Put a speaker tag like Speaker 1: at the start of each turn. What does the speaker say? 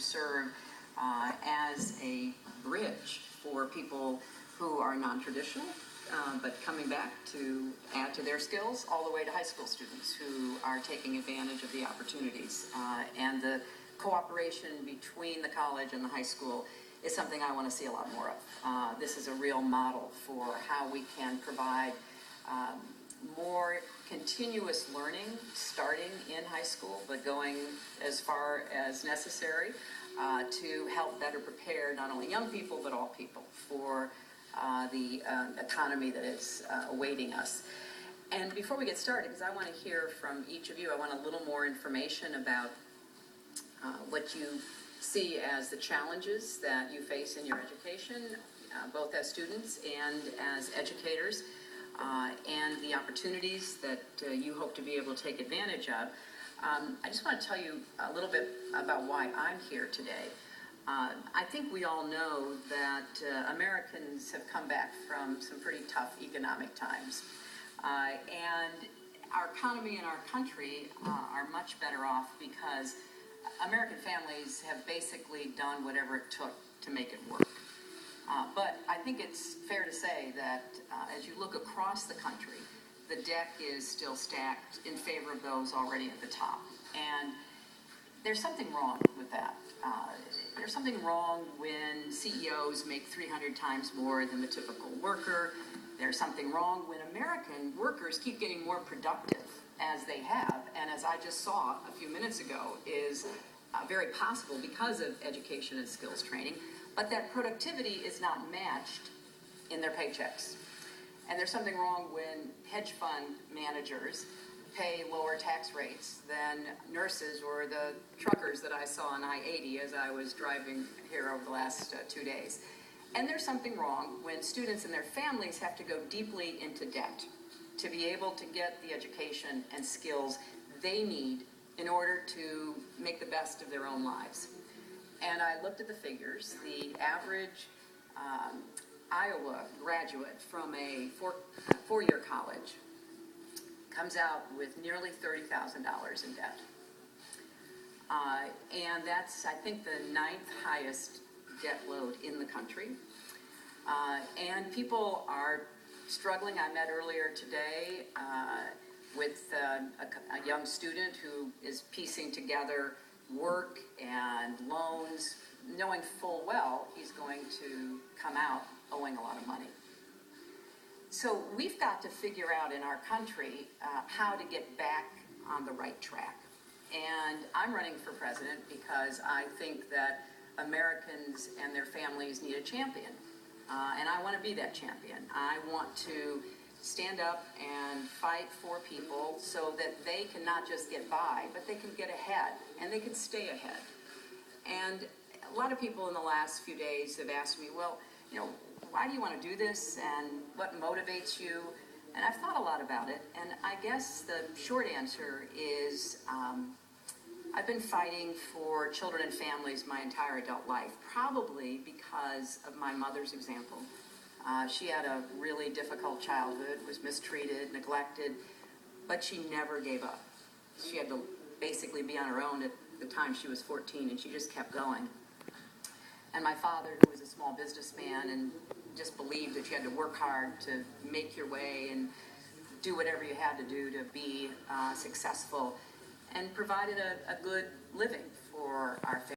Speaker 1: serve as a bridge for people who are non-traditional, but coming back to add to their skills, all the way to high school students who are taking advantage of the opportunities. And the cooperation between the college and the high school is something I want to see a lot more of. This is a real model for how we can provide more continuous learning starting in high school, but going as far as necessary to help better prepare not only young people, but all people for the economy that is awaiting us. And before we get started, because I want to hear from each of you, I want a little more information about what you see as the challenges that you face in your education, both as students and as educators, and the opportunities that you hope to be able to take advantage of. I just want to tell you a little bit about why I'm here today. I think we all know that Americans have come back from some pretty tough economic times. And our economy and our country are much better off because American families have basically done whatever it took to make it work. But I think it's fair to say that as you look across the country, the deck is still stacked in favor of those already at the top. And there's something wrong with that. There's something wrong when CEOs make 300 times more than the typical worker. There's something wrong when American workers keep getting more productive as they have, and as I just saw a few minutes ago, is very possible because of education and skills training, but that productivity is not matched in their paychecks. And there's something wrong when hedge fund managers pay lower tax rates than nurses or the truckers that I saw on I-80 as I was driving here over the last 2 days. And there's something wrong when students and their families have to go deeply into debt to be able to get the education and skills they need in order to make the best of their own lives. And I looked at the figures. The average Iowa graduate from a four-year college comes out with nearly $30,000 in debt. And that's, I think, the 9th highest debt load in the country. And people are struggling. I met earlier today with a young student who is piecing together work and loans, knowing full well he's going to come out owing a lot of money. So we've got to figure out in our country how to get back on the right track. And I'm running for president because I think that Americans and their families need a champion. And I want to be that champion. I want to stand up and fight for people so that they can not just get by, but they can get ahead, and they can stay ahead. And a lot of people in the last few days have asked me, well, you know, why do you want to do this, and what motivates you? And I've thought a lot about it, and I guess the short answer is I've been fighting for children and families my entire adult life, probably because of my mother's example. She had a really difficult childhood, was mistreated, neglected, but she never gave up. She had to basically be on her own at the time she was 14, and she just kept going. And my father, who was a small businessman and just believed that you had to work hard to make your way and do whatever you had to do to be successful, and provided a good living for our family.